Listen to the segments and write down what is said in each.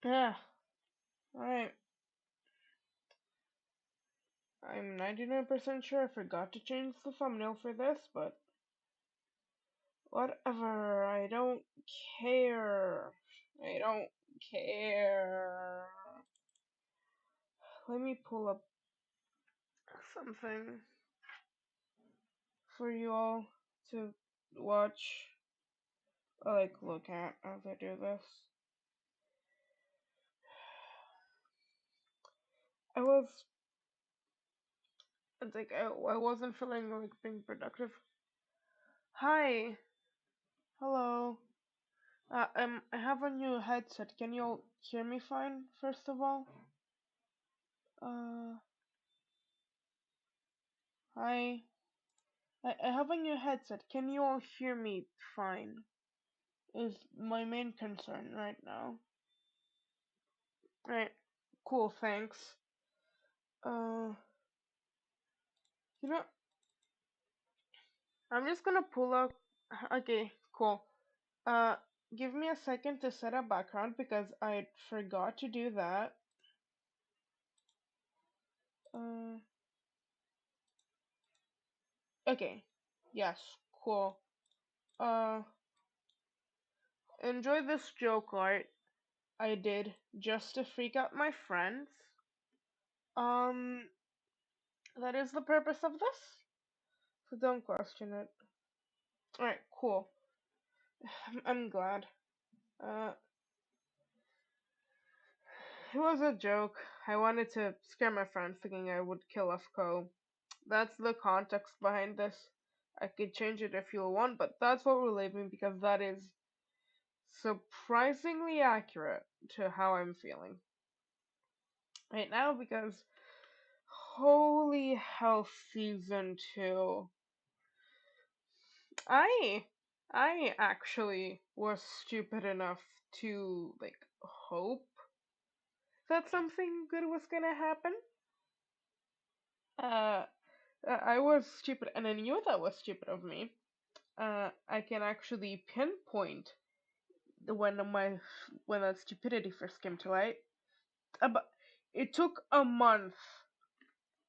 Yeah, alright. I'm 99% sure I forgot to change the thumbnail for this, but whatever. I don't care. I don't care. Let me pull up something for you all to watch or like look at as I do this. I was I wasn't feeling like being productive. Hi, hello. I have a new headset. Can you all hear me fine? First of all, uh, hi. I have a new headset. Can you all hear me fine? Is my main concern right now. Right. Cool. Thanks. Uh, you know, I'm just gonna pull up. Okay. Cool. Uh, give me a second to set up background because I forgot to do that. Uh, okay. Yes. Cool. Uh, enjoy this joke art I did just to freak out my friends. Um, that is the purpose of this. So don't question it. Alright, cool. I'm glad. Uh, it was a joke. I wanted to scare my friends thinking I would kill FCO. That's the context behind this. I could change it if you want, but that's what we're leaving because that is surprisingly accurate to how I'm feeling right now because holy hell, season 2. I I actually was stupid enough to like hope that something good was gonna happen. Uh, I was stupid, and I knew that was stupid of me. I can actually pinpoint when that stupidity first came to light. But it took a month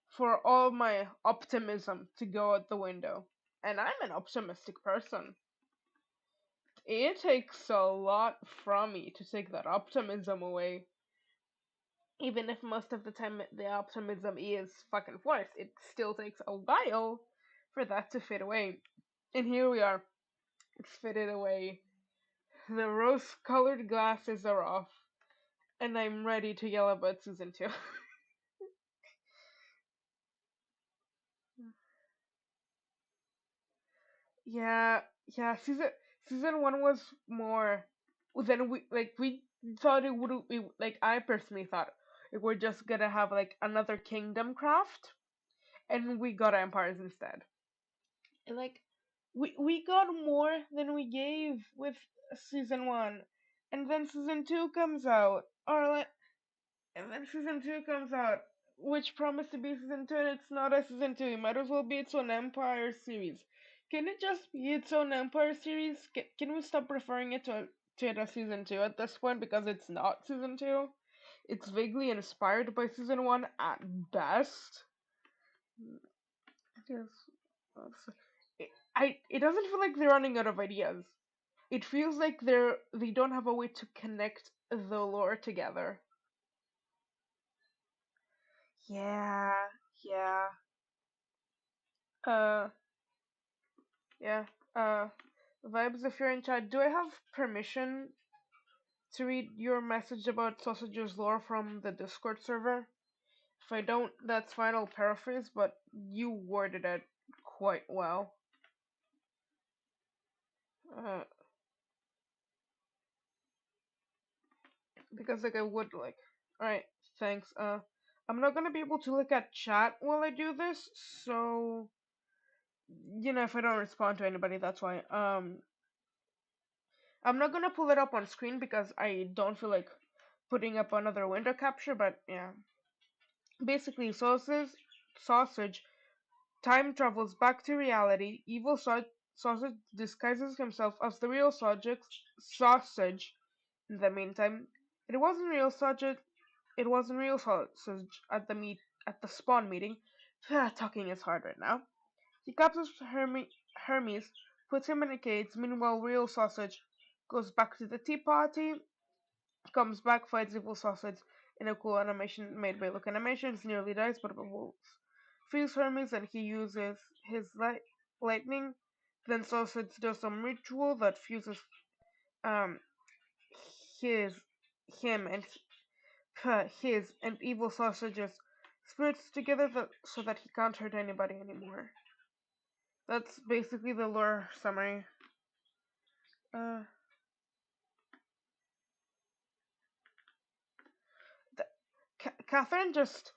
for all my optimism to go out the window, and I'm an optimistic person. It takes a lot from me to take that optimism away. Even if most of the time the optimism is fucking forced, it still takes a while for that to fade away. And here we are. It's faded away. The rose colored glasses are off. And I'm ready to yell about season 2. yeah, season 1 was more than we thought it would be. Like, I personally thought we're just gonna have like another Kingdom Craft, and we got Empires instead. And like we got more than we gave with season 1. And then season 2 comes out. And then season 2 comes out, which promised to be season 2, and it's not a season 2. It might as well be its own Empire series. Can it just be its own Empire series? Can we stop referring to it as season 2 at this point because it's not season 2? It's vaguely inspired by season 1 at best. Yes. It doesn't feel like they're running out of ideas. It feels like they don't have a way to connect the lore together. Yeah, yeah. Uh, yeah. Uh, Vibes, if you're in chat, do I have permission to read your message about Sausage's lore from the Discord server? If I don't, that's fine, I'll paraphrase, but you worded it quite well. Uh, because like I would like. Alright, thanks. I'm not gonna be able to look at chat while I do this, so if I don't respond to anybody, that's why. I'm not gonna pull it up on screen because I don't feel like putting up another window capture, but yeah. Basically, sausage time travels back to reality. Sausage disguises himself as the real sausage. In the meantime, It wasn't real sausage. It wasn't real sausage at the spawn meeting. Talking is hard right now. He captures Hermes, puts him in a cage. Meanwhile, real sausage goes back to the tea party, comes back, fights evil sausage in a cool animation made by Look Animations, nearly dies, but wolves. Frees Hermes and he uses his lightning. Then Sausage does some ritual that fuses um his him and his and evil sausage's spirits together so that he can't hurt anybody anymore. That's basically the lore summary. Uh, Catherine just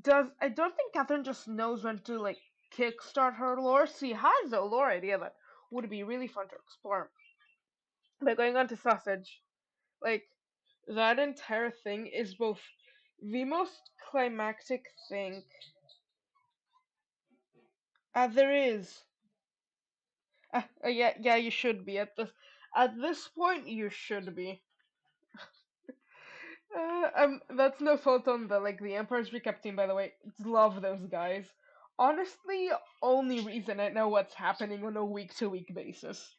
does. I don't think Catherine just knows when to like kickstart her lore. She has a lore idea that would be really fun to explore. But going on to sausage, like that entire thing is both the most climactic thing. There is. Yeah, you should be at this point. You should be. That's no fault on the Empire's Recap team, by the way. Love those guys. Honestly, only reason I know what's happening on a week-to-week basis.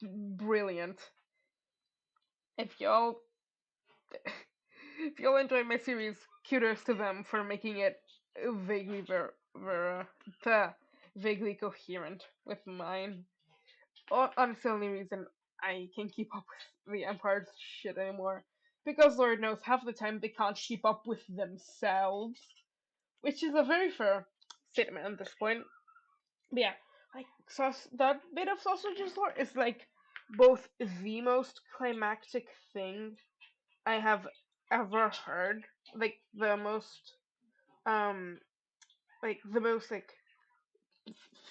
Brilliant. If y'all, if y'all enjoy my series, kudos to them for making it vaguely vaguely coherent with mine. Honestly, the only reason I can keep up with the Empire's shit anymore. Because Lord knows, half the time they can't keep up with themselves. Which is a very fair statement at this point. But yeah, like, that bit of Sausage's lore is, like, both the most climactic thing I have ever heard. Like, um, the most,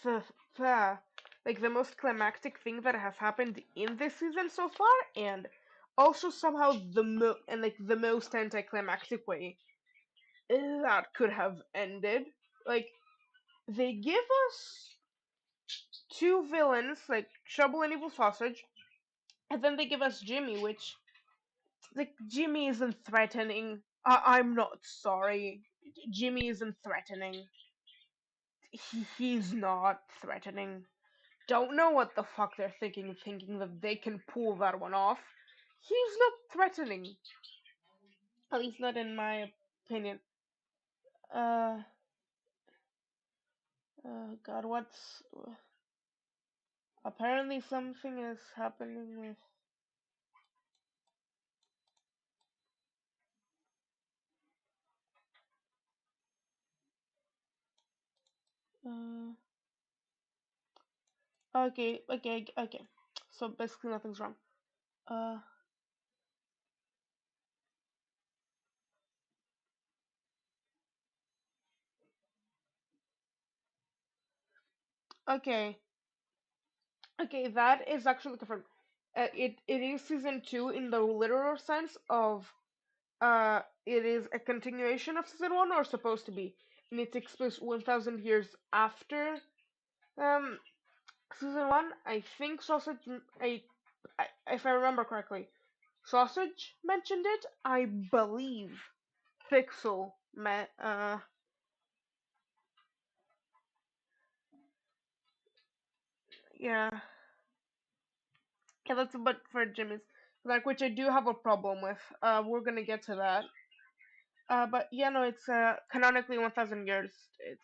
th- th- the most climactic thing that has happened in this season so far, and also somehow the most anticlimactic way that could have ended. Like they give us two villains, like Trouble and Evil Sausage, and then they give us Jimmy, which Jimmy isn't threatening. I'm not sorry. Jimmy isn't threatening. He's not threatening. Don't know what the fuck they're thinking that they can pull that one off. He's not threatening. At least not in my opinion. Uh, God, what's... Apparently something is happening with... Uh, okay. So basically nothing's wrong. Uh, okay. Okay, that is actually confirmed. It is season 2 in the literal sense of it is a continuation of season 1 or supposed to be, and it takes place 1,000 years after um season 1. I think Sausage, if I remember correctly, Sausage mentioned it. I believe Pixel yeah. Yeah, that's but for Jimmy's, which I do have a problem with. We're gonna get to that. But yeah, no, it's canonically 1,000 years.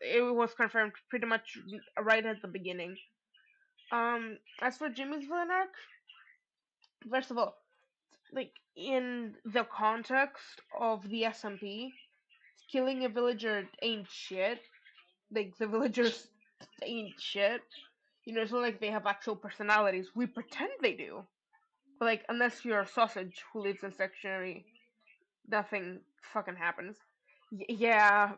It was confirmed pretty much right at the beginning. As for Jimmy's villain arc, first of all, like in the context of the SMP, killing a villager ain't shit. Like the villagers ain't shit. It's not like they have actual personalities. We pretend they do. But like, unless you're a sausage who lives in sanctuary, nothing fucking happens. Yeah,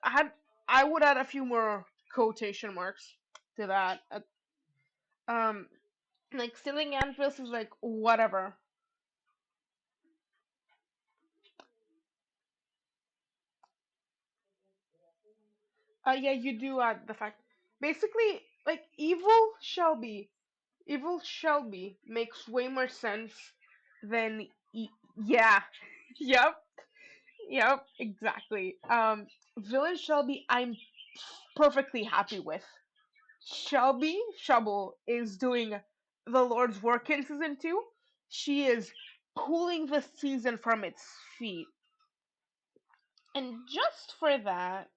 I had I would add a few more quotation marks to that. Um, like stealing anvils is like whatever. Yeah, you do add the fact. Basically, like evil Shelby makes way more sense then yeah, yep, yep, exactly. Villain Shelby, I'm perfectly happy with. Shelby Shubble is doing the Lord's work in season 2. She is pulling the season from its feet. And just for that,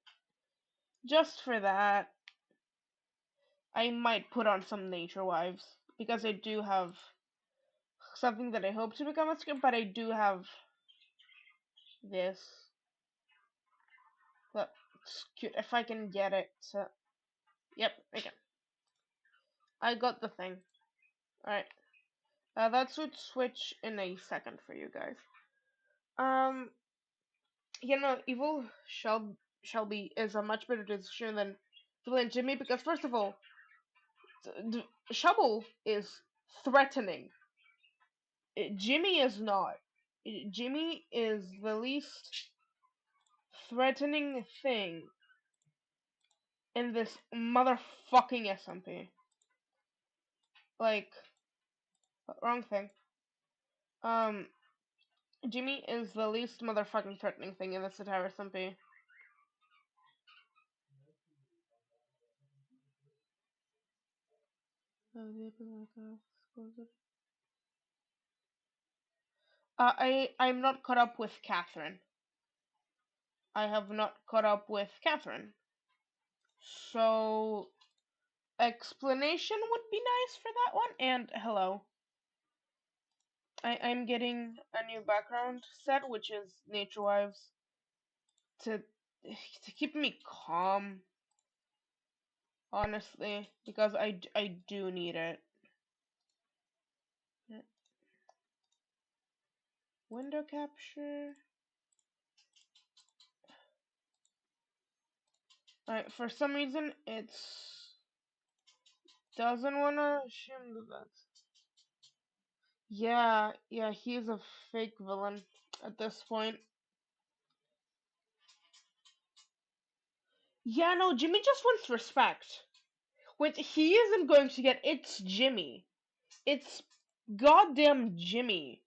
I might put on some Nature Wives. Because I do have something that I hope to become a script, but I do have this. That's cute. If I can get it. So, yep, I can. I got the thing. Alright. That should switch in a second for you guys. Um, Evil Shelby is a much better decision than Villain Jimmy because, first of all, Shovel is threatening. Jimmy is not. Jimmy is the least threatening thing in this motherfucking SMP. Like, wrong thing. Um, Jimmy is the least motherfucking threatening thing in this entire SMP. I'm not caught up with Catherine. I have not caught up with Catherine. So explanation would be nice for that one. And hello. I'm getting a new background set, which is Nature Wives, to keep me calm, honestly, because I do need it. Window capture. Alright, for some reason it's doesn't wanna assume that. Yeah, he's a fake villain at this point. Yeah, no, Jimmy just wants respect. Which he isn't going to get. It's Jimmy. It's goddamn Jimmy.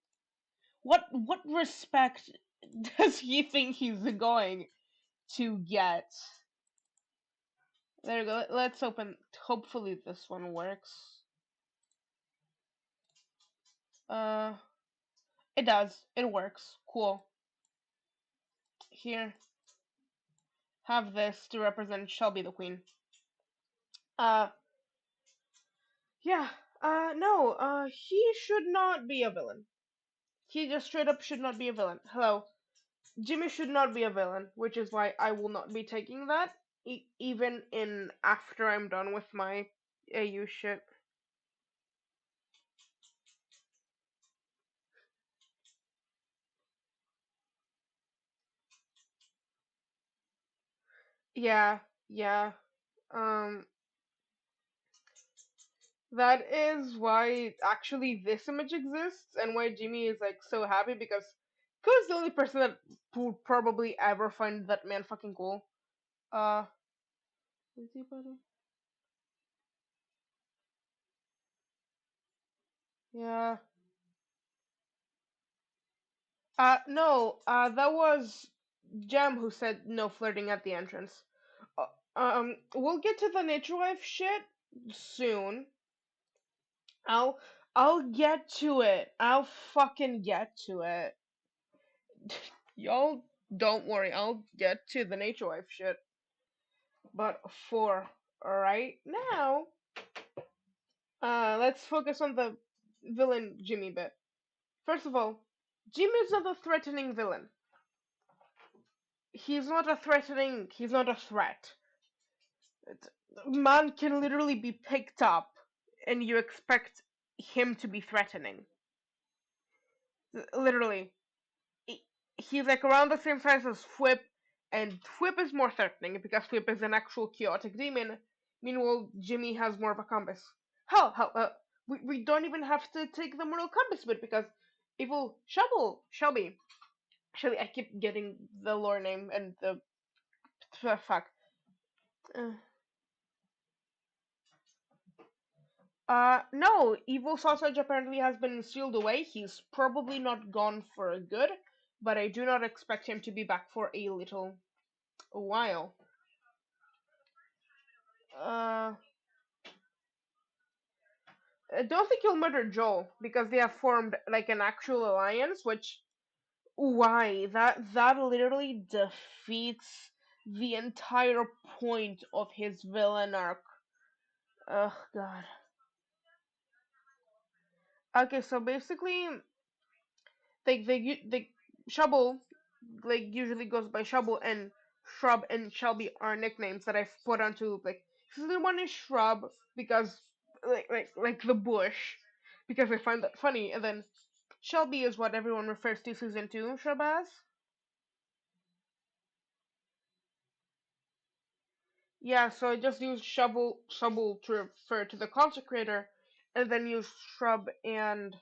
What respect does he think he's going to get? There we go. Let's open. Hopefully this one works. Uh, it does. It works. Cool. Here, have this to represent Shelby the Queen. Uh, yeah. No. He should not be a villain. He just straight up should not be a villain. Hello. Jimmy should not be a villain, which is why I will not be taking that, even in after I'm done with my AU shit. Yeah. Um, that is why actually this image exists and why Jimmy is like so happy because Ko's the only person that would probably ever find that man fucking cool. Uh, is he buddy? Yeah. No. That was Jam who said no flirting at the entrance. We'll get to the nature wife shit soon. I'll I'll get to it. I'll fucking get to it. Y'all don't worry. I'll get to the nature wife shit. But for right now, let's focus on the villain Jimmy bit. First of all, Jimmy's not a threatening villain. He's not a threatening. He's not a threat. Man can literally be picked up, and you expect him to be threatening. Literally, he's like around the same size as Whip, and Whip is more threatening because Whip is an actual chaotic demon. Meanwhile, Jimmy has more of a compass. Hell, we don't even have to take the moral compass bit because evil Shelby. I keep getting the lore name and the fuck. Uh, No, Evil Sausage apparently has been sealed away. He's probably not gone for good, but I do not expect him to be back for a little while. Uh, I don't think he'll murder Joel because they have formed like an actual alliance, which why? That literally defeats the entire point of his villain arc. Oh god. Okay, so basically, they Shovel like usually goes by Shovel, and Shrub and Shelby are nicknames that I've put onto like season one is Shrub because like the bush because I find that funny, and then Shelby is what everyone refers to season two Shrub as. Yeah, so I just use shovel to refer to the consecrator, and then use Shrub and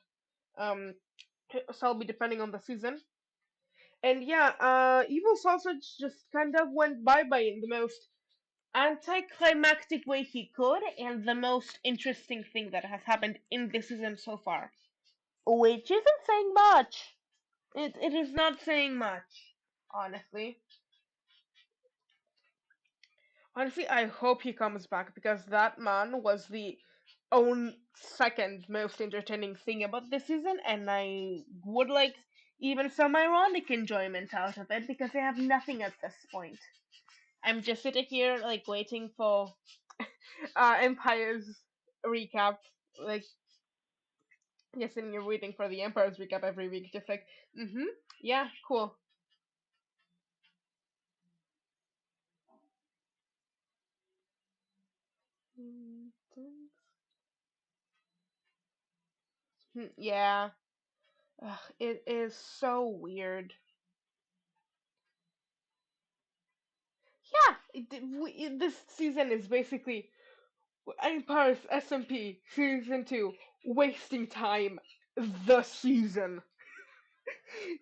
um Selby depending on the season. And yeah, Evil Sausage just kind of went bye-bye in the most anticlimactic way he could, and the most interesting thing that has happened in this season so far. Which isn't saying much. It is not saying much, honestly. Honestly, I hope he comes back because that man was the own second most entertaining thing about this season, and I would like even some ironic enjoyment out of it because I have nothing at this point. I'm just sitting here like waiting for Empire's recap, like just sitting here waiting for the Empire's recap every week, just like, yeah, cool. Yeah, ugh, it is so weird. Yeah, this season is basically Empire's SMP season two, wasting time. The season.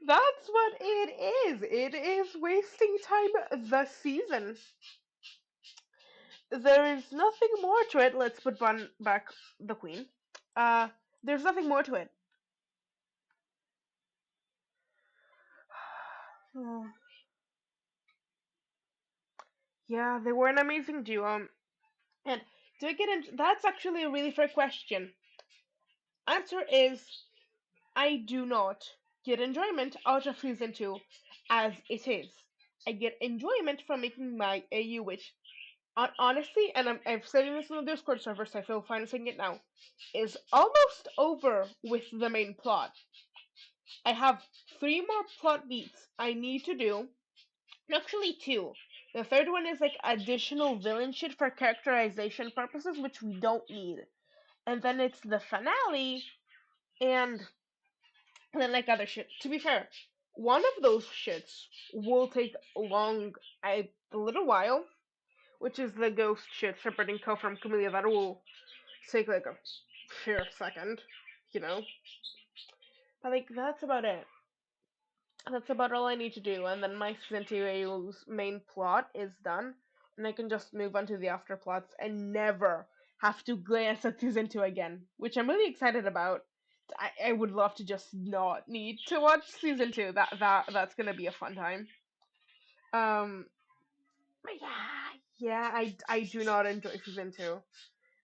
That's what it is. It is wasting time. The season. There is nothing more to it. Let's put back the queen. Uh, there's nothing more to it. Oh, yeah, they were an amazing duo. And do I get in? That's actually a really fair question. Answer is I do not get enjoyment out of season two as it is. I get enjoyment from making my AU, which honestly, and I've said this in the Discord server, so I feel fine saying it now, is almost over with the main plot. I have three more plot beats I need to do. Actually, two. The third one is like additional villain shit for characterization purposes, which we don't need. And then it's the finale, and then like other shit. To be fair, one of those shits will take a little while, which is the ghost shit separating Co from Camellia. That will take like a fair second, you know. But like that's about it. That's about all I need to do, and then my season 2 main plot is done, and I can just move on to the after plots and never have to glance at season 2 again, which I'm really excited about. I would love to just not need to watch season 2. That's gonna be a fun time. Um, but yeah, I do not enjoy season 2.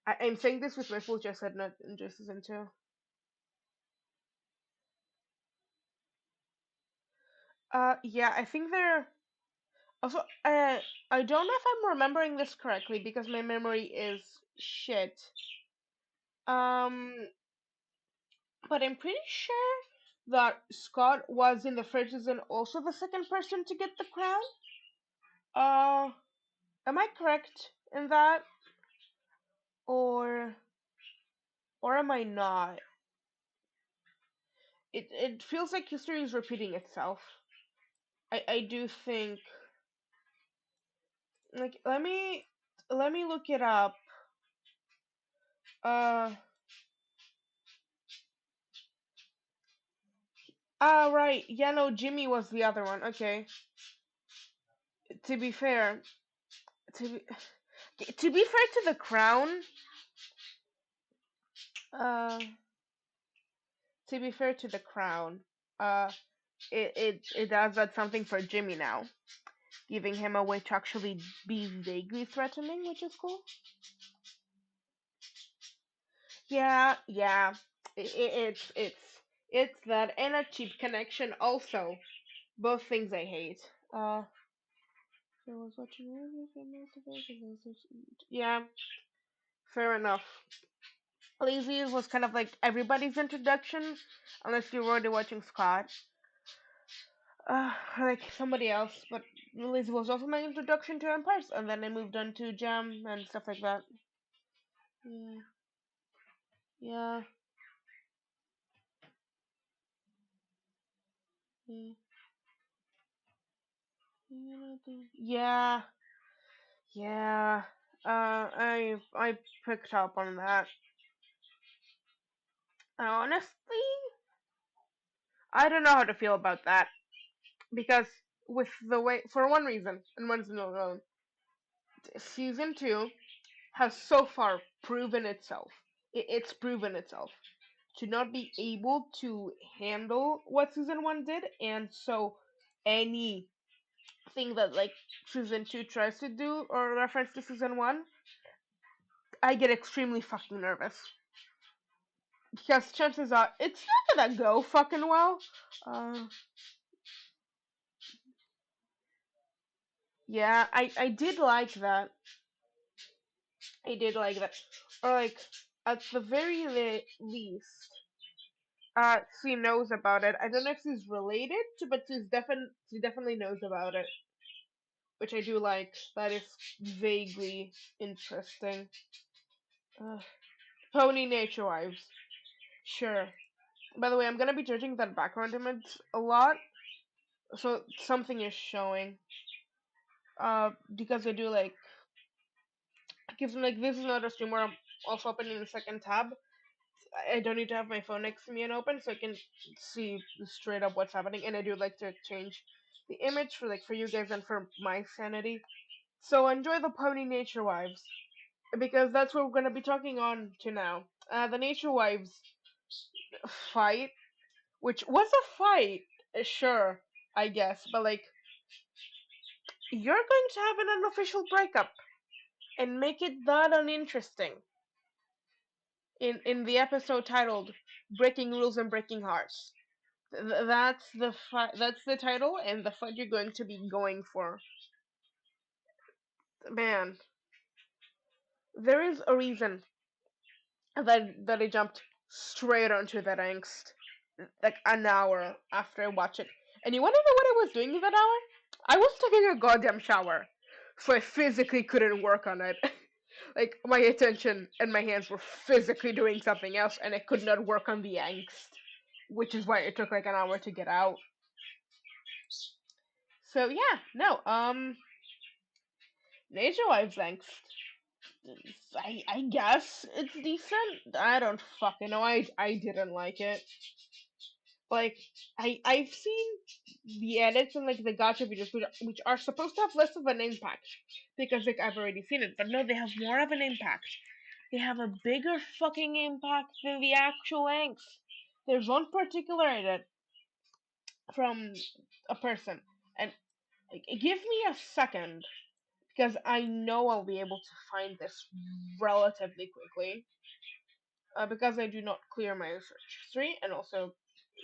I'm saying this with my full chest. I not enjoy season 2. Yeah, I think they're also, I don't know if I'm remembering this correctly because my memory is shit. Um, but I'm pretty sure that Scott was in the first season also the second person to get the crown. Uh, am I correct in that, or am I not? It feels like history is repeating itself. I do think like let me look it up. Uh, right. Yeah, no, Jimmy was the other one. Okay. To be fair, to be, to be fair to the crown, Uh, to be fair to the crown, uh, it does add something for Jimmy now, giving him a way to actually be vaguely threatening, which is cool. Yeah, yeah. It's that and a cheap connection also. Both things I hate. So I was watching movies and yeah, fair enough. Lazy was kind of like everybody's introduction, unless you're already watching Scott. Like somebody else, but Lazy was also my introduction to Empires, and then I moved on to Jam and stuff like that. Yeah, yeah, yeah, yeah, yeah. I picked up on that. Honestly, I don't know how to feel about that because with the way, for one reason and one's no alone, season two has so far proven itself. It's proven itself to not be able to handle what season one did, and so anything that like season two tries to do or reference to season one, I get extremely fucking nervous because chances are it's not gonna go fucking well. Uh, yeah, I did like that. I did like that, or like at the very least. She knows about it. I don't know if she's related to, but she definitely knows about it, which I do like. That is vaguely interesting. Uh, Pony Nature Wives. Sure. By the way, I'm gonna be judging that background image a lot, so something is showing. Because I do like, gives me like this is not a stream where I'm also opening the second tab. I don't need to have my phone next to me and open, so I can see straight up what's happening. And I do like to change the image for like for you guys and for my sanity. So enjoy the Pony Nature Wives because that's what we're gonna be talking on to now. The Nature Wives fight, which was a fight, sure, I guess, but like you're going to have an unofficial breakup and make it that uninteresting in the episode titled "Breaking Rules and Breaking Hearts." That's the that's the title and the fight you're going to be going for. Man, there is a reason that I jumped straight onto that angst like an hour after I watched it. And you wanna know what I was doing in that hour? I was taking a goddamn shower. So I physically couldn't work on it. Like my attention and my hands were physically doing something else and I could not work on the angst. Which is why it took like an hour to get out. So yeah, no, Nature Wives angst. I guess it's decent. I don't fucking know. I didn't like it. Like I've seen the edits and like the gotcha videos which are supposed to have less of an impact because like I've already seen it, but no, they have more of an impact. They have a bigger fucking impact than the actual angst. There's one particular edit from a person, and like, give me a second because I know I'll be able to find this relatively quickly. Because I do not clear my search history, and also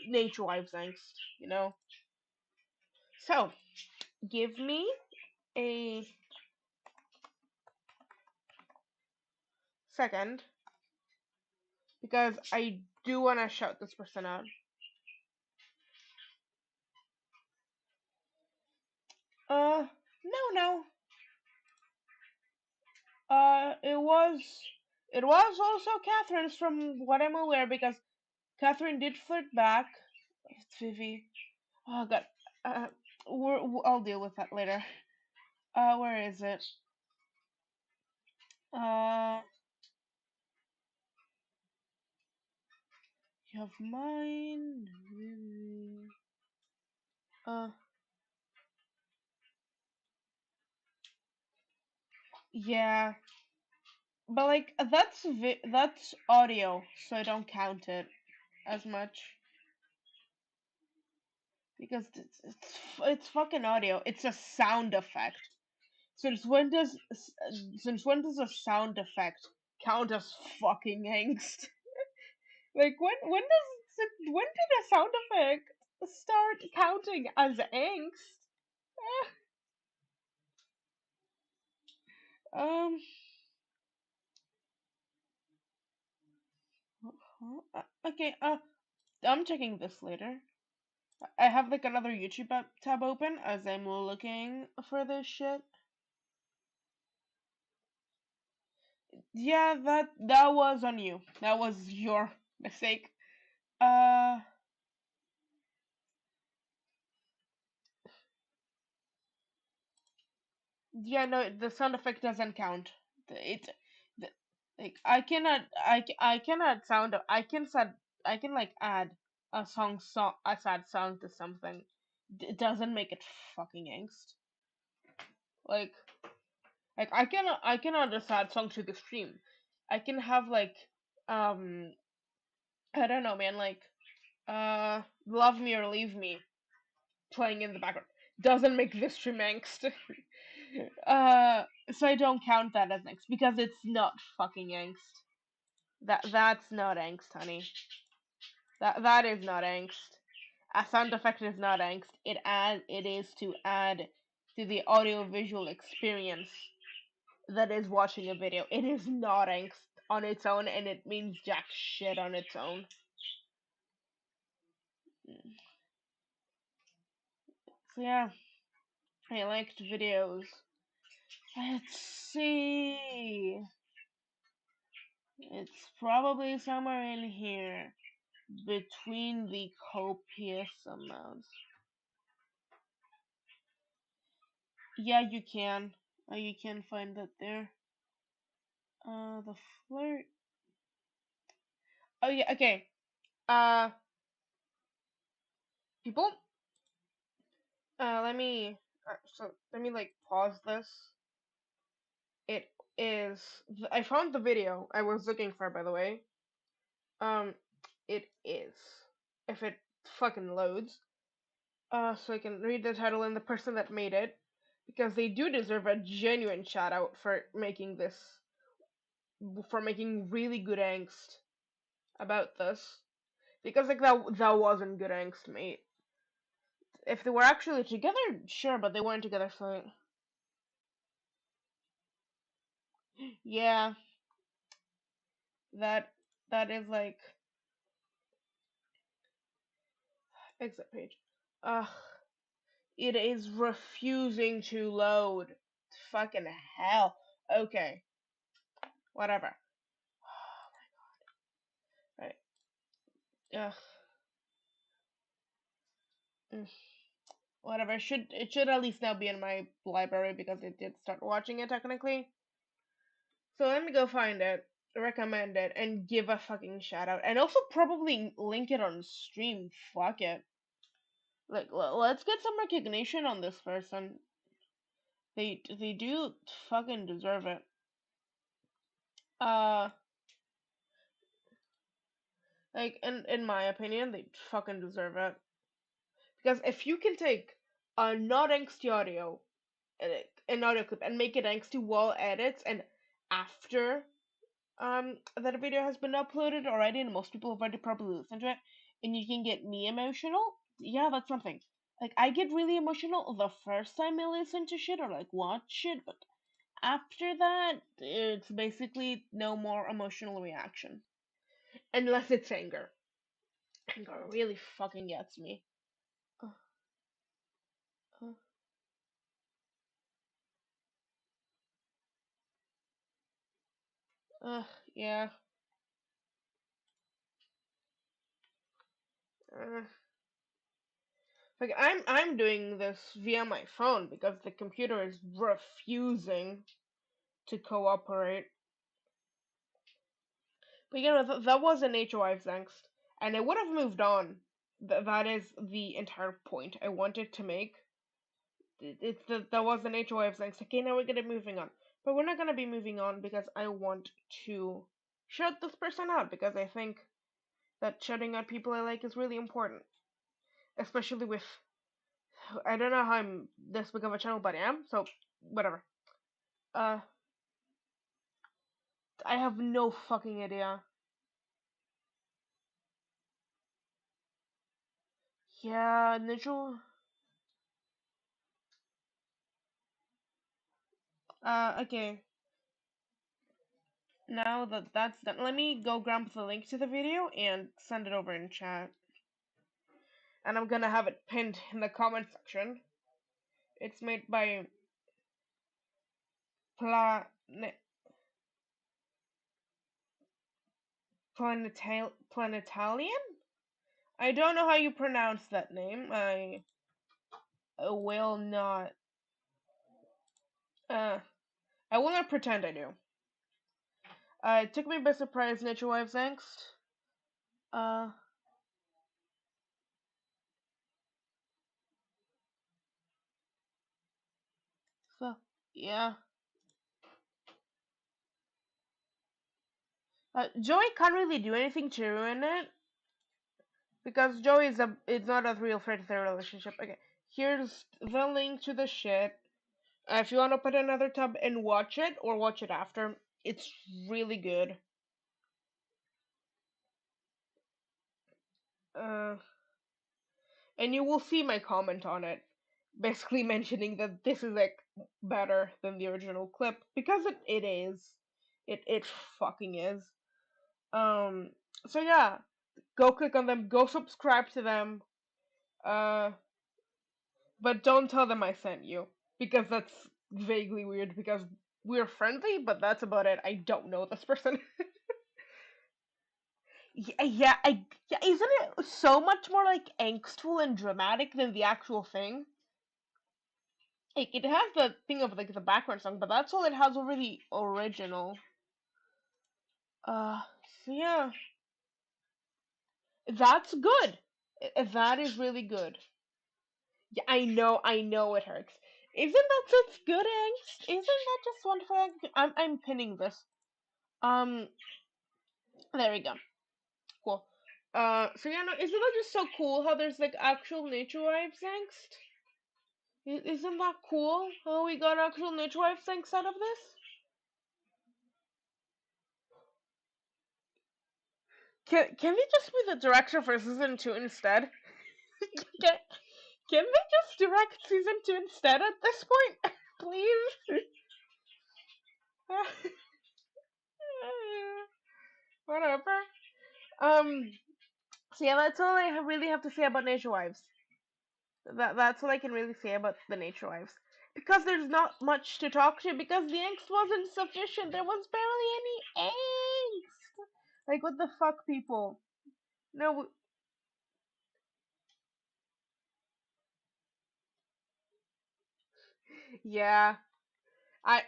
Nature Wives angst, you know. So, give me a second because I do want to shout this person out. No, no. It was also Catherine's from what I'm aware because Catherine did flirt back. It's Vivi. Oh god. Uh, I'll deal with that later. Where is it? Uh, you have mine. Uh, yeah. But like that's audio, so I don't count it as much because it's fucking audio. It's a sound effect. Since when does since when does a sound effect count as fucking angst? Like when did a sound effect start counting as angst? Um. Okay. I'm checking this later. I have like another YouTube tab open as I'm looking for this shit. Yeah, that was on you. That was your mistake. Uh, yeah, no, the sound effect doesn't count. It, the, like I cannot sound. I can like add a sad song to something. It doesn't make it fucking angst. Like I can add a sad song to the stream. I can have like um I don't know, man, like Love Me or Leave Me playing in the background. Doesn't make this stream angst. So I don't count that as angst because it's not fucking angst. That's not angst, honey. That is not angst. A sound effect is not angst. It is to add to the audio visual experience that is watching a video. It is not angst on its own, and it means jack shit on its own. So yeah, I liked videos. Let's see. It's probably somewhere in here between the copious amounts. Yeah, you can. You can find that there. The flirt. Oh yeah, okay. Uh, people. Let me like pause this. It is. I found the video I was looking for, by the way. Um, it is. If it fucking loads. So I can read the title and the person that made it, because they do deserve a genuine shout out for making really good angst about this. Because like that wasn't good angst, mate. If they were actually together, sure, but they weren't together, so yeah, that that is like exit page. Ugh, it is refusing to load. Fucking hell. Okay, whatever. Right. Ugh. Mm, whatever. It should at least now be in my library because it did start watching it technically. So let me go find it, recommend it, and give a fucking shout out, and also probably link it on stream. Fuck it. Like let's get some recognition on this person. They do fucking deserve it. Uh, like in my opinion, they fucking deserve it. Because if you can take a not angsty audio, an audio clip, and make it angsty while edits and after that video has been uploaded already, and most people have already probably listened to it, and you can get me emotional, yeah, that's something. Like I get really emotional the first time I listen to shit or like watch shit, but after that, it's basically no more emotional reaction. Unless it's anger. Anger really fucking gets me. Uh, uh, yeah. Uh, like I'm doing this via my phone because the computer is refusing to cooperate. But you know that was an HOI's angst, and I would have moved on. That is the entire point I wanted to make. It's that was an HOI's angst. Okay, now we're gonna moving on. But we're not gonna be moving on because I want to shut this person out because I think that shutting out people I like is really important, especially with I don't know how I'm this big of a channel, but I am, so whatever. Uh, I have no fucking idea. Yeah, Nigel. Okay. Now that that's done, let me go grab the link to the video and send it over in chat. And I'm gonna have it pinned in the comment section. It's made by Pla Planetalian? I don't know how you pronounce that name. I will not. Uh, I will not pretend I do. It took me by surprise, Nature Wives Angst. Uh, so yeah. Joey can't really do anything to ruin it because Joey is not a real threat to their relationship. Okay, here's the link to the shit. If you want to put another tab and watch it or watch it after, it's really good. Uh, and you will see my comment on it, basically mentioning that this is like better than the original clip because it is. It fucking is. Um. So yeah, go click on them. Go subscribe to them. Uh. But don't tell them I sent you because that's vaguely weird because we're friendly, but that's about it. I don't know this person. Yeah, isn't it so much more like angstful and dramatic than the actual thing? Like it has the thing of like the background song, but that's all it has over the original. Uh, so yeah, that's good. That is really good. Yeah, I know it hurts. Isn't that such good angst? Isn't that just wonderful angst? I'm pinning this. Um, there we go. Cool. So yeah, no, isn't that just so cool how there's like actual nature wives angst? Isn't that cool how we got actual nature wives angst out of this? Can they just be the director for season 2 instead? can, can they just direct season 2 instead at this point? Please? Whatever. Um, so yeah, that's all I really have to say about Nature Wives. That's all I can really say about the Nature Wives. Because there's not much to talk to, because the angst wasn't sufficient. There was barely any angst. Like, what the fuck, people? No, yeah. I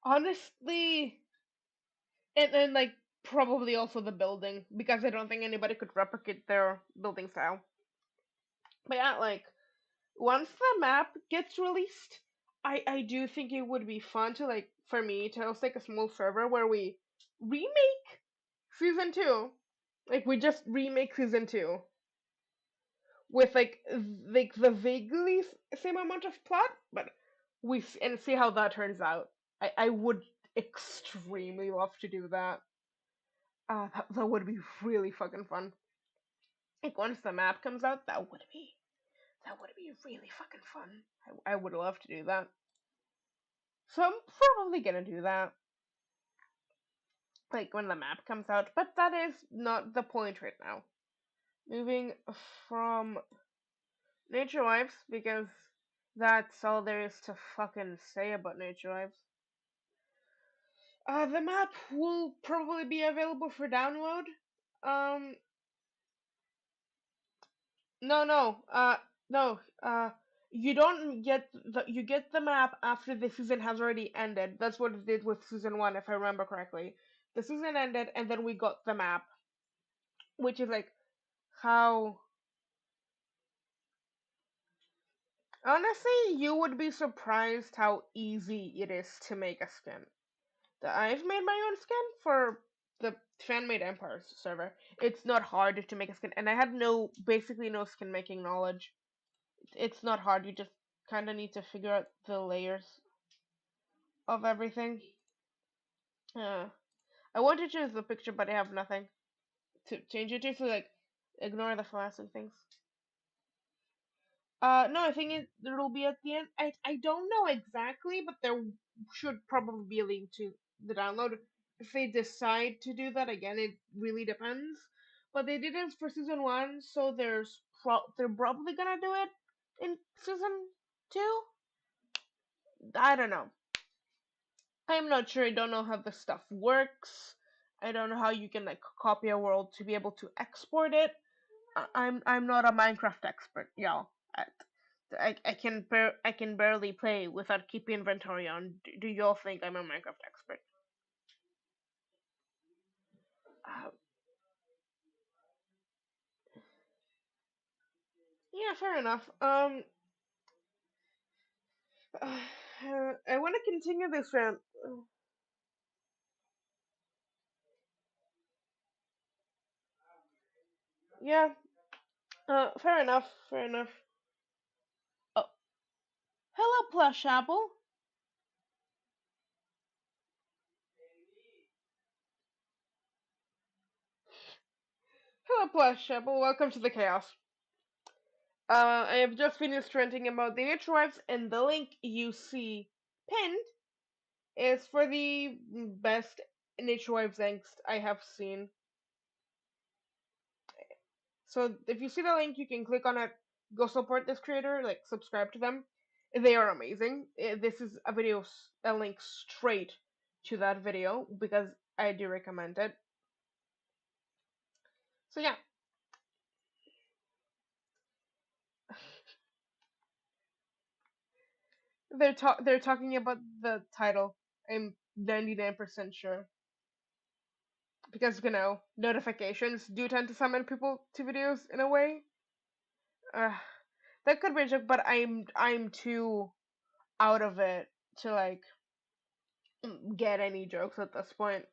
honestly, and like probably also the building because I don't think anybody could replicate their building style. But yeah, like once the map gets released, I do think it would be fun to like for me to host like a small server where we remake season 2. Like we just remake season 2 with like the vaguely same amount of plot, but and see how that turns out. I would extremely love to do that. That would be really fucking fun. Like once the map comes out, that would be really fucking fun. I would love to do that. So I'm probably gonna do that. Like when the map comes out, but that is not the point right now. Moving from Nature Wives because that's all there is to fucking say about Nature Wives. The map will probably be available for download. Um, no, no, no. You get the map after the season has already ended. That's what it did with season 1, if I remember correctly. The season ended, and then we got the map, which is like how Honestly, you would be surprised how easy it is to make a skin. I've made my own skin for the fan-made Empires server. It's not hard to make a skin, and I had basically no skin making knowledge. It's not hard. You just kind of need to figure out the layers of everything. Uh, I want to choose the picture, but I have nothing to change it to, so like ignore the flash and things. No, I think it'll be at the end. I don't know exactly, but there should probably be a link to the download. If they decide to do that again, it really depends. But they did it for season one, so they're probably gonna do it in season two. I don't know. I'm not sure. I don't know how the stuff works. I don't know how you can like copy a world to be able to export it. I'm not a Minecraft expert, y'all. I can barely play without keeping inventory on. Do y'all think I'm a Minecraft expert? Uh, yeah, fair enough. I want to continue this round. Yeah, fair enough. Fair enough. Oh, hello, plush apple. Hello, plush apple. Welcome to the chaos. I have just finished ranting about the nature wives, and the link you see pinned is for the best nature wives angst I have seen. So if you see the link, you can click on it, go support this creator, like subscribe to them. They are amazing. This is a link straight to that video because I do recommend it. So yeah, they're talking about the title. I'm 99% sure because notifications do tend to summon people to videos in a way. Uh, that could be a joke, but I'm too out of it to like get any jokes at this point.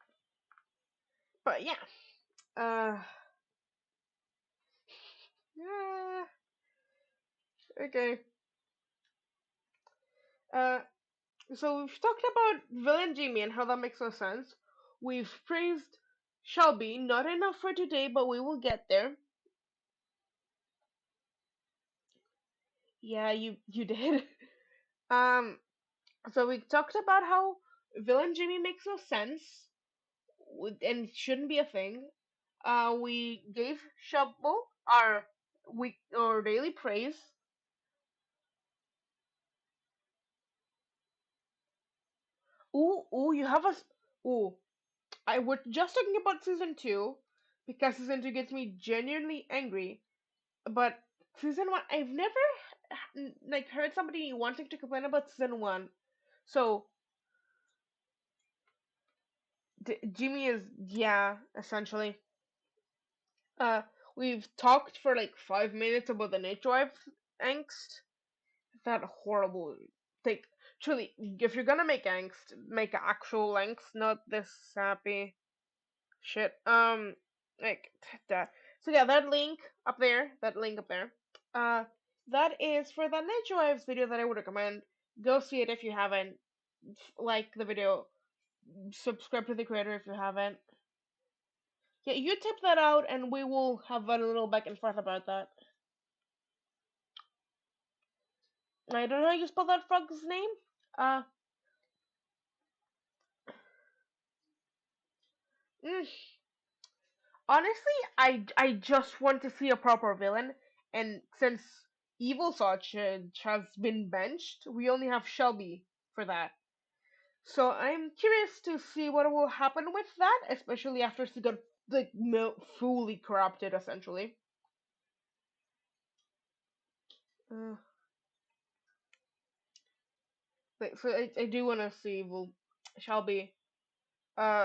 But yeah, uh, yeah, okay. Uh, so we've talked about villain Jimmy and how that makes no sense. We've praised Shelby, not enough for today, but we will get there. Yeah, you did. Um, so we talked about how villain Jimmy makes no sense and shouldn't be a thing. We gave Shovel our daily praise. Ooh, you have us. Ooh, I was just talking about season two because season two gets me genuinely angry. But season one, I've never like heard somebody wanting to complain about season one. So Jimmy is yeah, essentially. Uh, we've talked for like 5 minutes about the nature wife angst. That horrible. Like truly, if you're gonna make angst, make actual angst, not this sappy shit. Like that. So yeah, that link up there, uh, that is for the Nature Wives video that I would recommend. Go see it if you haven't. Like the video. Subscribe to the creator if you haven't. Yeah, you tip that out, and we will have a little back and forth about that. I don't know how you spell that frog's name. Uh, mm, Honestly, I just want to see a proper villain, and since Evil Sausage has been benched, we only have Shelby for that. So I'm curious to see what will happen with that, especially after she got like fully corrupted, essentially. Uh, so I do want to see Evil Shelby,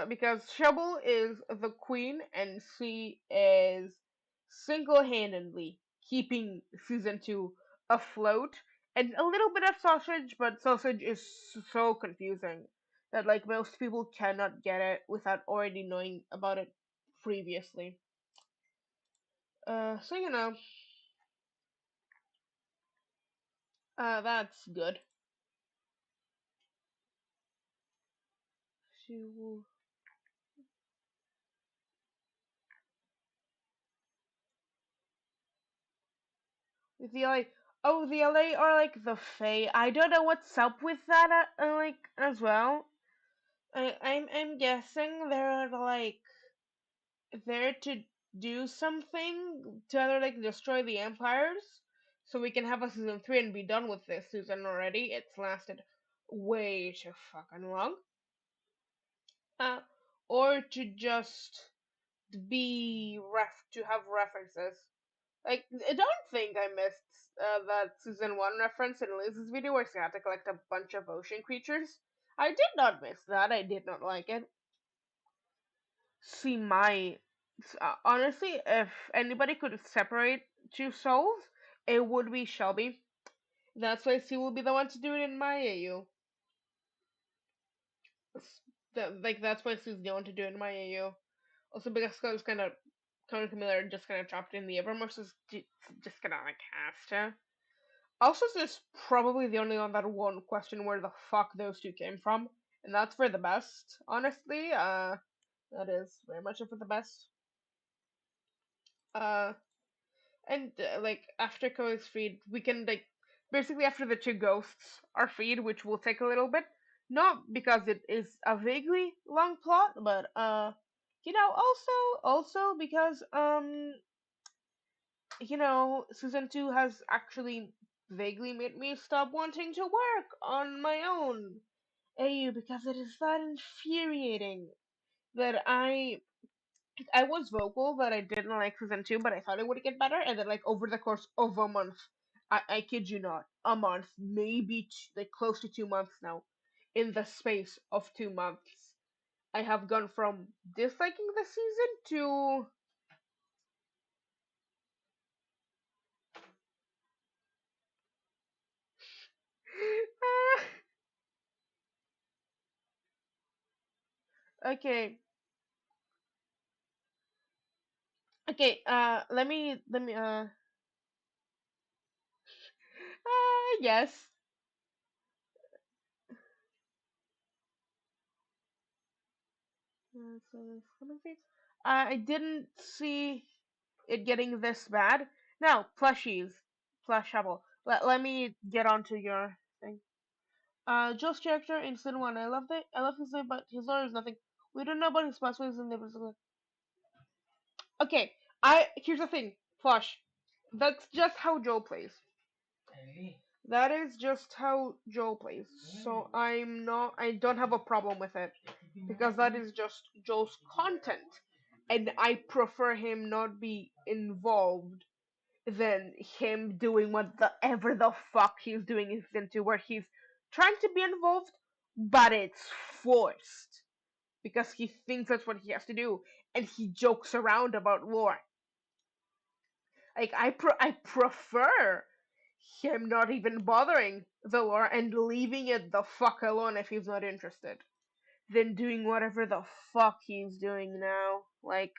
because Shovel is the queen, and she is single-handedly keeping season two afloat and a little bit of sausage, but sausage is so confusing that like most people cannot get it without already knowing about it previously. So that's good. She The LA, oh, the LA are like the Fae. I don't know what's up with that, like as well. I'm guessing they're like there to do something to either like destroy the empires, so we can have a season 3 and be done with this season already. It's lasted way too fucking long. Uh, or to just be to have references. Like, I don't think I missed that season 1 reference in Liz's video where she had to collect a bunch of ocean creatures. I did not miss that. I did not like it. She might. Honestly, if anybody could separate two souls, it would be Shelby. That's why she will be the one to do it in my AU. That's why she's the one to do it in my AU. Also, because Scott's kind of Miller just kind of trapped in the Evermore, so just kind of like has to. Also, this is probably the only one that won't question where the fuck those two came from, and that's for the best, honestly. That is very much for the best. Uh, and like after Koi's feed, we can like basically after the two ghosts are feed, which will take a little bit, not because it is a vaguely long plot, but also because season 2 has actually vaguely made me stop wanting to work on my own AU because it is that infuriating that I was vocal that I didn't like season 2, but I thought it would get better, and then like over the course of a month, I kid you not, a month, maybe like close to 2 months now, in the space of 2 months, I have gone from disliking the season to okay. Okay, let me yes. Let me see. I didn't see it getting this bad. Now, plushies. Plushable. Let me get onto your thing. Joe's character in Sin 1, I loved it. I love his name, but his lore is nothing. We don't know about his pathways and never. Okay, here's the thing. Plush. That's just how Joe plays. That is just how Joe plays. So I don't have a problem with it. Because that is just Joe's content. And I prefer him not be involved than him doing whatever the fuck he's doing in season 2, where he's trying to be involved, but it's forced. Because he thinks that's what he has to do. And he jokes around about lore. Like I prefer him not even bothering the lore and leaving it the fuck alone if he's not interested, than doing whatever the fuck he's doing now. Like,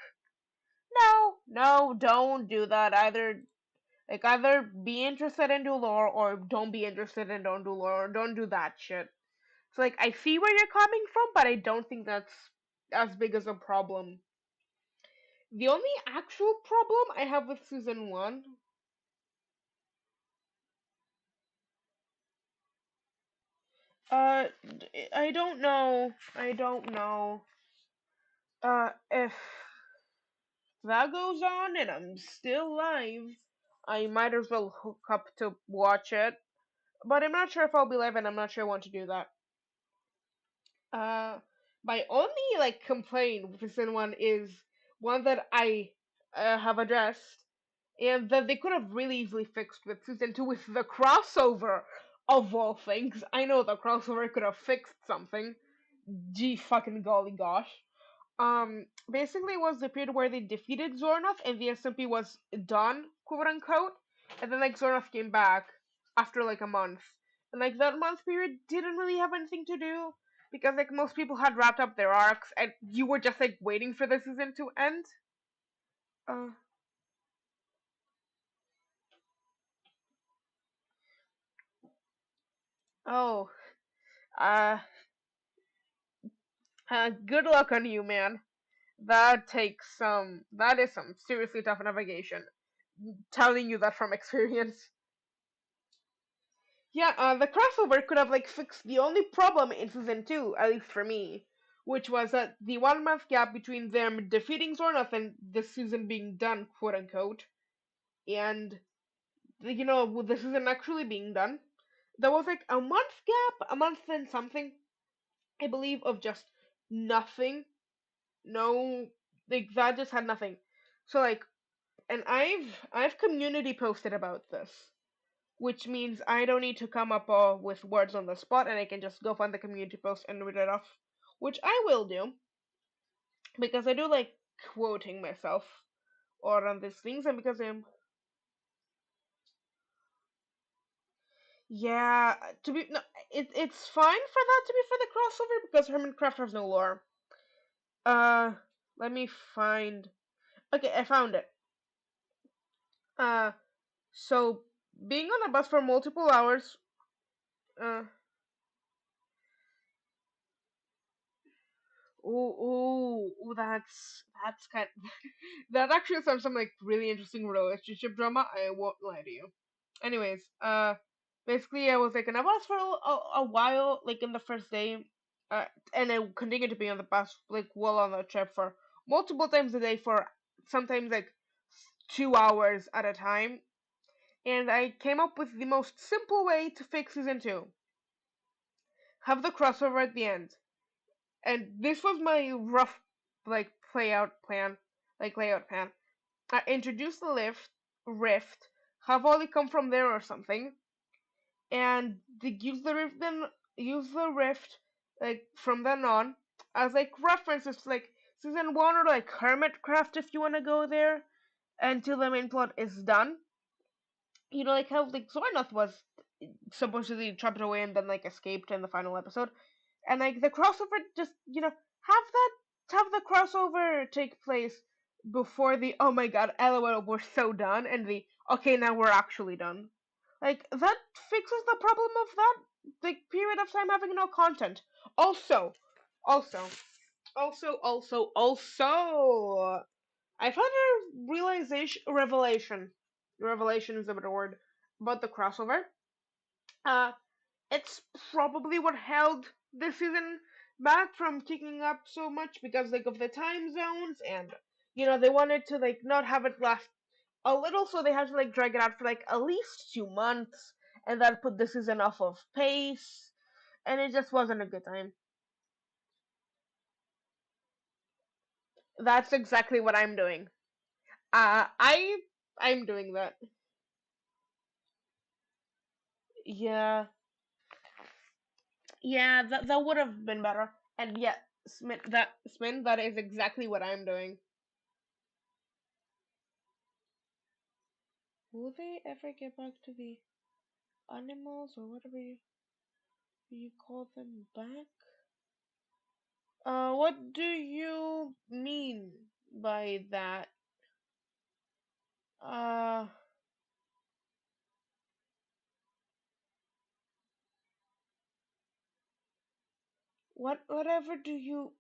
no, don't do that. Either be interested and do lore, or don't be interested and don't do lore, or don't do that shit. It's like I see where you're coming from, but I don't think that's as big as a problem. The only actual problem I have with season 1. I don't know. I don't know. If that goes on and I'm still live, I might as well hook up to watch it. But I'm not sure if I'll be live, and I'm not sure I want to do that. Uh, my only like complaint with season 1 is one that I have addressed, and that they could have really easily fixed with season 2 with the crossover of all things. I know the crossover could have fixed something. Gee fucking golly gosh. Basically it was the period where they defeated Zornoth and the SMP was done, quote unquote, and then like Zornoth came back. after like a month. And like that month period didn't really have anything to do because like most people had wrapped up their arcs and you were just like waiting for the season to end. Uh, oh, uh, good luck on you, man. That is some seriously tough navigation. Telling you that from experience. Yeah, the crossover could have like fixed the only problem in season two, at least for me, which was that the 1 month gap between them defeating Zornoth and the season being done, quote unquote, and with the season actually being done, there was like a month gap, a month and something, I believe, of just nothing. No, like that just had nothing. So like, and I've community posted about this, which means I don't need to come up with words on the spot, and I can just go find the community post and read it off, which I will do because I do like quoting myself or on these things, and because I'm yeah to be no, it's fine for that to be for the crossover because Hermitcraft has no lore. Uh, let me find. Okay, I found it. Uh, so being on a bus for multiple hours. Uh, that's kind. That actually sounds some like really interesting relationship drama. I won't lie to you. Anyways, basically I was like on a bus for a while, like in the first day, and I continued to be on the bus like while on the trip for multiple times a day for sometimes like 2 hours at a time. And I came up with the most simple way to fix season two: have the crossover at the end. And this was my rough like layout plan. I introduce the rift, have Ollie come from there or something, and use the rift like from then on as like references to like season one or like Hermitcraft if you want to go there until the main plot is done. Like how like Zornoth was supposedly trapped away and then like escaped in the final episode, and like the crossover just have the crossover take place before the oh my god lol we're so done and the okay now we're actually done. Like that fixes the problem of that like period of time having no content. Also, also, also, I've had a revelation is a better word, about the crossover. Uh, it's probably what held this season back from kicking up so much because like of the time zones and they wanted to like not have it last a little, so they had to like drag it out for like at least 2 months, and that put the season off of pace, and it just wasn't a good time. That's exactly what I'm doing. I'm doing that. Yeah, yeah, that would have been better. And yeah, Smith, that is exactly what I'm doing. Will they ever get back to the animals or whatever you call them back? What do you mean by that? Uh, whatever do you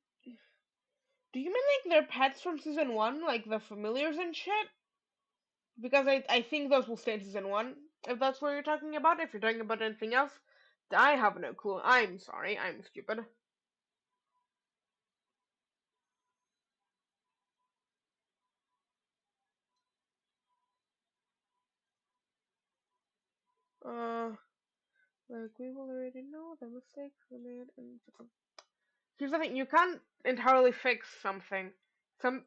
mean like their pets from season one, like the familiars and shit? Because I think those will stay in season one. If that's what you're talking about. If you're talking about anything else, I have no clue. I'm sorry. I'm stupid. Uh, like we will already know the mistakes we made. And here's the thing: you can't entirely fix something.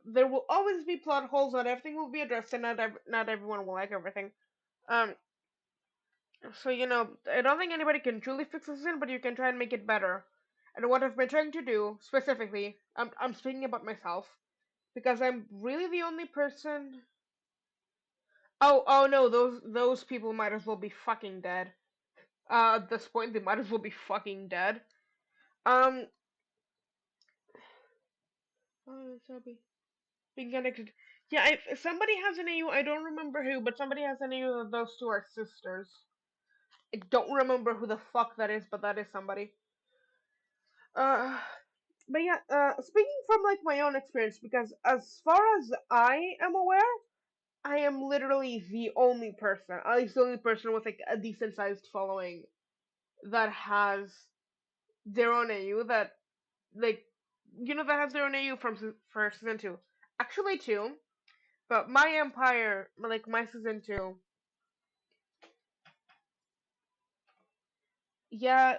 There will always be plot holes. Not everything will be addressed, and not everyone will like everything. Um, so I don't think anybody can truly fix the season, but you can try and make it better. And what I've been trying to do specifically, I'm speaking about myself because I'm really the only person. Oh no, those people might as well be fucking dead. At this point, they might as well be fucking dead. Um, being connected. Yeah, if somebody has an AU, I don't remember who, but somebody has an AU that those two are sisters. I don't remember who the fuck that is, but that is somebody. Uh, but yeah, speaking from like my own experience, because as far as I am aware, I am literally the only person, at least the only person with like a decent sized following that has their own AU that like that has their own AU from for season two. Actually, two, but my empire, like my season two, yeah,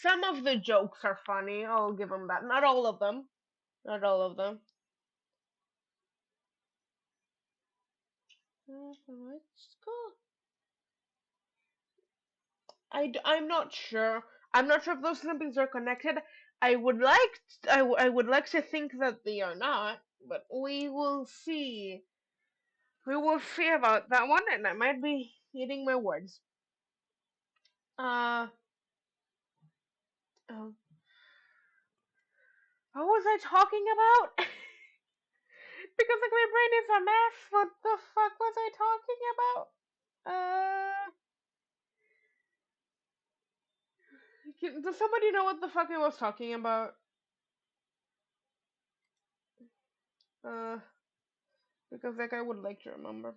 some of the jokes are funny. I'll give them that. Not all of them. Not all of them. Let's go. I'm not sure. I'm not sure if those things are connected. I would like to think that they are not, but we will see. We will see about that one, and I might be eating my words. Uh, oh, what was I talking about? Because like my brain is a mess. What the fuck was I talking about? Does somebody know what the fuck I was talking about? Uh, because like I would like to remember.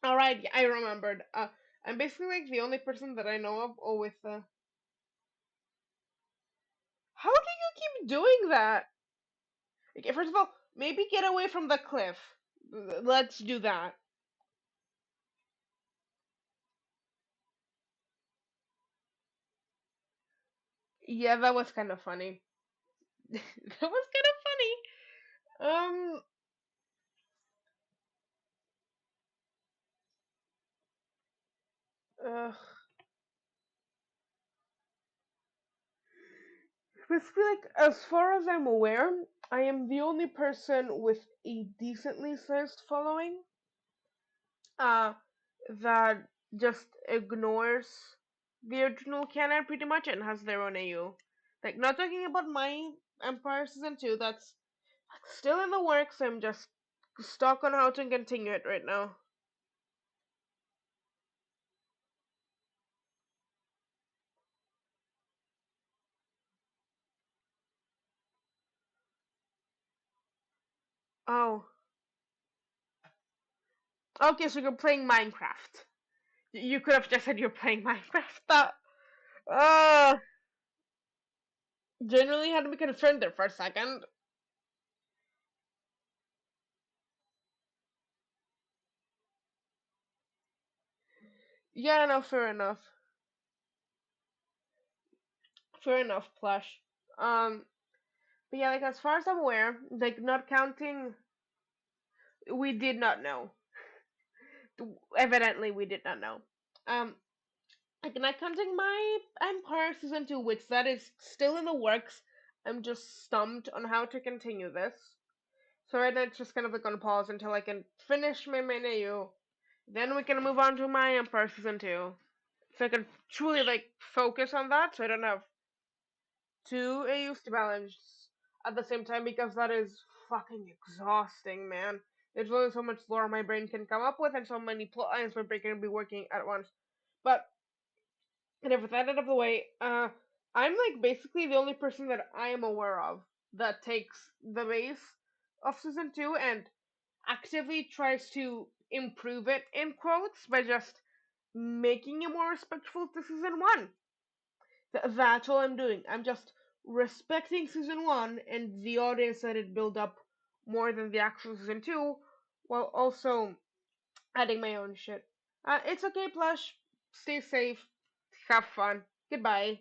All right, yeah, I remembered. I'm basically like the only person that I know of with. How do you keep doing that? Okay, first of all, maybe get away from the cliff. Let's do that. Yeah, that was kind of funny. That was kind of funny. Uh, basically, like as far as I'm aware, I am the only person with a decently sized following. Uh, that just ignores the original canon pretty much and has their own AU. Like, not talking about my Empire Season 2, that's still in the works. I'm just stuck on how to continue it right now. Oh. Okay, so you're playing Minecraft. You could have just said you're playing Minecraft. That, uh, genuinely had to be concerned there for a second. Yeah, no, fair enough. Fair enough, plush. But yeah, like as far as I'm aware, like not counting, we did not know. Evidently, we did not know. Um, like not counting my Empire Season 2, which that is still in the works. I'm just stumped on how to continue this. So right now it's just kind of like on pause until I can finish my main AU. Then we can move on to my Empire Season 2. So I can truly like focus on that so I don't have two AUs to balance at the same time because that is fucking exhausting, man. There's only so much lore my brain can come up with and so many plot lines my brain can be working at once. But and with that out of the way, I'm like basically the only person that I am aware of that takes the base of season two and actively tries to improve it in quotes by just making it more respectful to season one. That's all I'm doing. I'm just respecting season one and the audience that it built up more than the actual season two, while also adding my own shit. It's okay, Plush. Stay safe. Have fun. Goodbye.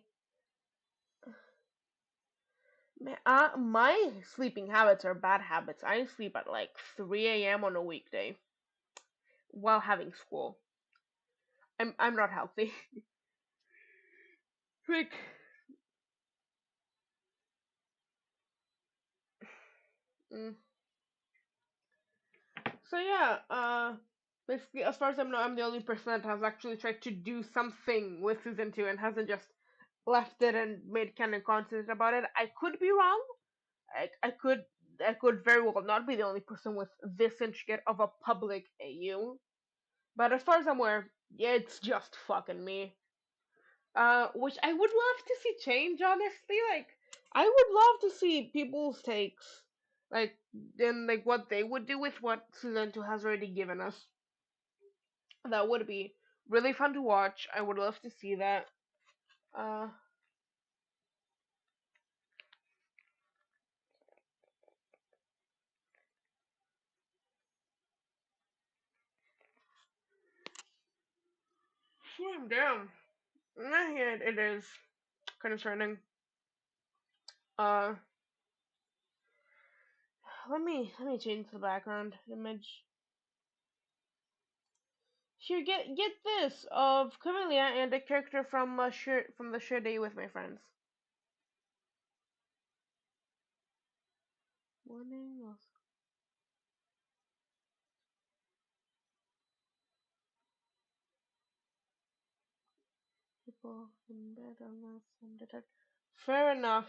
My sleeping habits are bad habits. I sleep at like 3 a.m. on a weekday while having school. I'm not healthy. Like, mm. So yeah. Basically, as far as I know, I'm the only person that has actually tried to do something with season two and hasn't just left it and made kind of content about it. I could be wrong. I, I could I could very well not be the only person with this intricate of a public AU. But as far as I'm aware, yeah, it's just fucking me. Which I would love to see change, honestly. Like, I would love to see people's takes, like, and like what they would do with what season two has already given us. That would be really fun to watch. I would love to see that. Uh, damn. Yeah, it is concerning. Uh, let me change the background image. Here, get this of Camellia and a character from from the Share Day with my friends. Morning of people in bed unless I'm detected. Fair enough.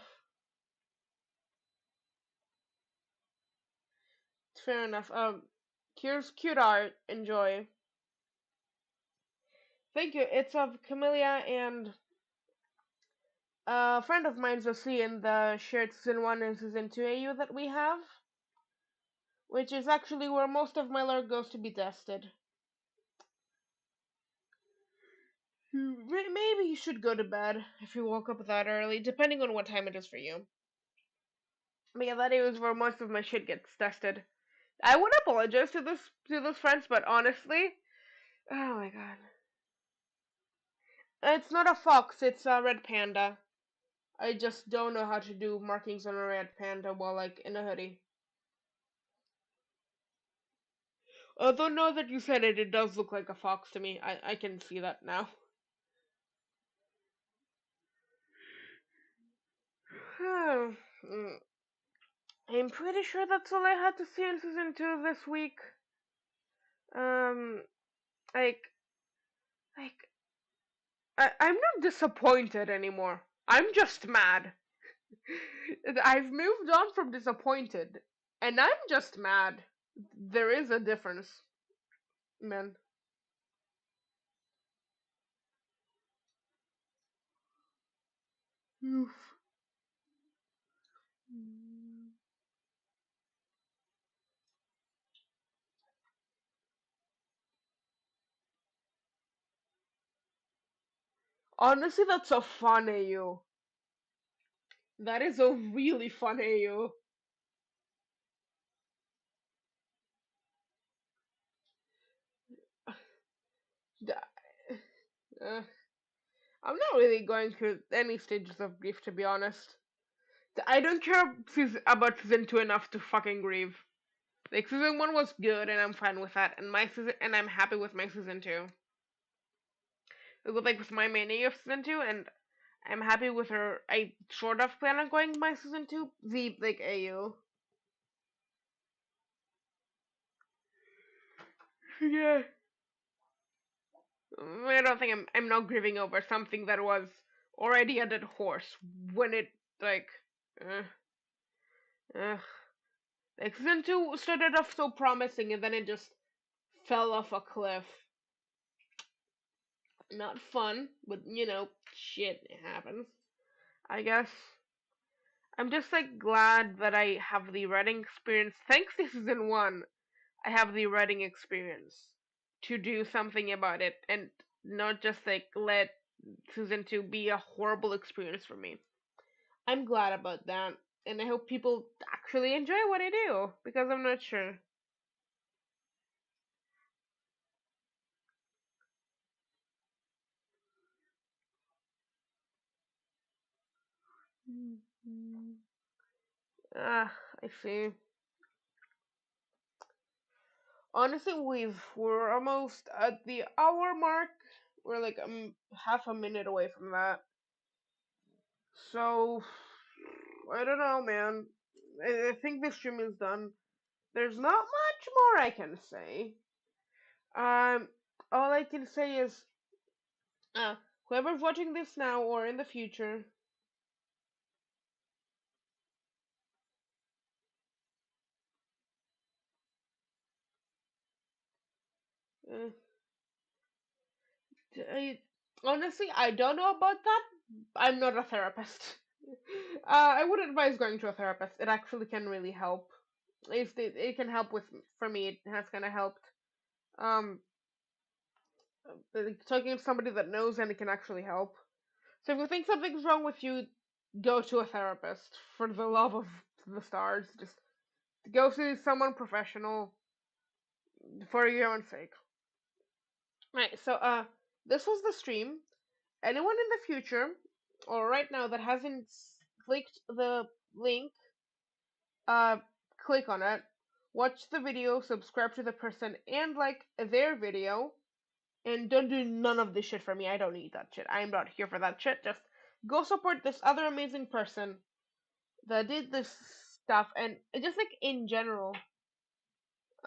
Fair enough. Here's cute art. Enjoy. Thank you. It's of Camellia and a friend of mine's Zosie in the shared season 1 and season 2 AU that we have, which is actually where most of my lore goes to be tested. Maybe you should go to bed if you woke up that early, depending on what time it is for you. But yeah, that is where most of my shit gets tested. I would apologize to those friends, but honestly, oh my god, it's not a fox, it's a red panda. I just don't know how to do markings on a red panda while like in a hoodie. Although now that you said it, it does look like a fox to me. I can see that now. Mm, I'm pretty sure that's all I had to see in season 2 this week. Um, like, like, I'm not disappointed anymore. I'm just mad. I've moved on from disappointed, and I'm just mad. There is a difference, man. Oof. Honestly, that's a fun AU. That is a really fun AU. Uh, I'm not really going through any stages of grief, to be honest. I don't care about season 2 enough to fucking grieve. Like, season 1 was good, and I'm fine with that, and I'm happy with my season 2. It was like with my main AU of season 2, and I'm happy with her. I sort of plan on going by season 2, the, like, AU. Yeah. I don't think I'm not grieving over something that was already a dead horse when it, like, uh, uh, like season 2 started off so promising and then it just fell off a cliff. Not fun, but shit, it happens. I guess. I'm just like glad that I have the writing experience. Thanks to season 1, I have the writing experience to do something about it and not just like let season 2 be a horrible experience for me. I'm glad about that, and I hope people actually enjoy what I do because I'm not sure. Ah, I see. Honestly, we're almost at the hour mark. We're like half a minute away from that. So I don't know, man. I think this stream is done. There's not much more I can say. Um, all I can say is, whoever's watching this now or in the future, uh, I, honestly, I don't know about that. I'm not a therapist. I would advise going to a therapist. It actually can really help. If it can help with, for me, it has kind of helped. Um, talking to somebody that knows and it can actually help. So if you think something's wrong with you, go to a therapist. For the love of the stars, just go see someone professional for your own sake. Right. So this was the stream. Anyone in the future or right now that hasn't clicked the link, uh, click on it. Watch the video, subscribe to the person, and like their video. And don't do none of this shit for me. I don't need that shit. I'm not here for that shit. Just go support this other amazing person that did this stuff, and just like in general,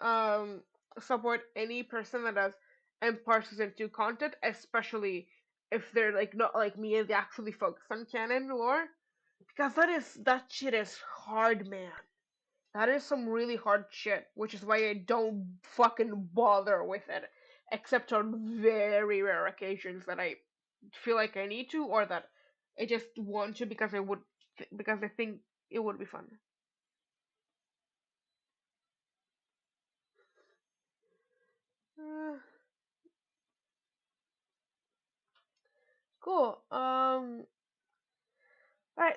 um, support any person that does and parses into content, especially if they're like not like me and they actually focus on canon lore, because that shit is hard, man. That is some really hard shit, which is why I don't fucking bother with it, except on very rare occasions that I feel like I need to, or that I just want to because because I think it would be fun. Uh, cool. Alright,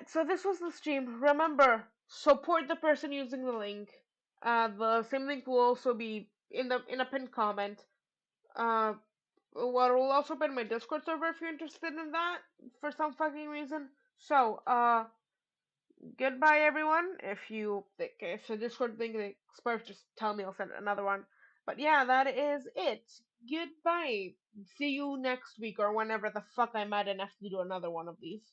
so this was the stream. Remember, support the person using the link. The same link will also be in a pinned comment. Uh, what will also be in my Discord server if you're interested in that for some fucking reason. So, goodbye everyone. If the Discord link expires, just tell me. I'll send another one. But yeah, that is it. Goodbye. See you next week or whenever the fuck I'm at enough to do another one of these.